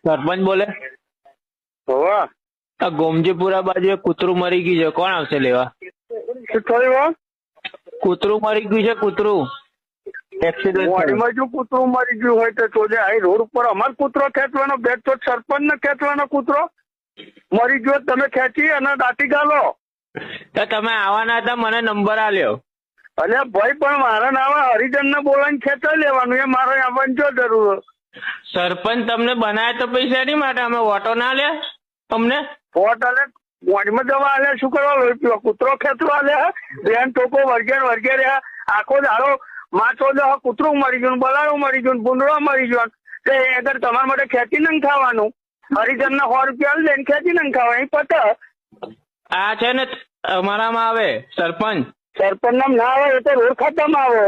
સરપંચ બોલે? હોવા આ ગોમજીપુરા બાજુ એક કૂતરું મરી ગયું છે, કોણ આવશે લેવા? શું થયું? કૂતરું મરી ગયું છે, કૂતરું એક્સિડન્ટ. વાડીમાં જો કૂતરું મરી ગયું હોય તો જોજે, આ રોડ ઉપર અમાર કૂતરો ખેંચવાનો બેટ તો સરપંચ ને ખેંચવાનો કૂતરો મરી ગયો, તમે ખેંચી અને દાટી ગાલો. તો તમે આવવાના હતા, મને નંબર આલ્યો. અલ્યા ભાઈ, પણ મારા નામે હરિજન ને બોલાવીને ખેંચાઈ લેવાનું, એ મારે આવવાની જો જરૂર. સરપંચ તમને બનાવ્યા તો પૈસા નહીં માટે અમે વોટો ના લે અમને વોટ આલે વાડીમાં જવા આલે, શું કરવા લોહી પીવા? કૂતરો ખેંચવા આલે, બેન ટોકો વરગે આખો દાડો માછો દો, કૂતરું મરી ગયું, બલાડું મરી ગયું, ભૂંડળો મરી ગયો, તો એ અગર તમારા માટે ખેંચી ને ખાવાનું, હરિજન ને 100 રૂપિયા લઈને ખેંચી ને ખાવા, એ પતા. આ છે ને અમારામાં આવે સરપંચ. સરપંચ નામ ના આવે, એ તો રોડ ખાતામાં આવે.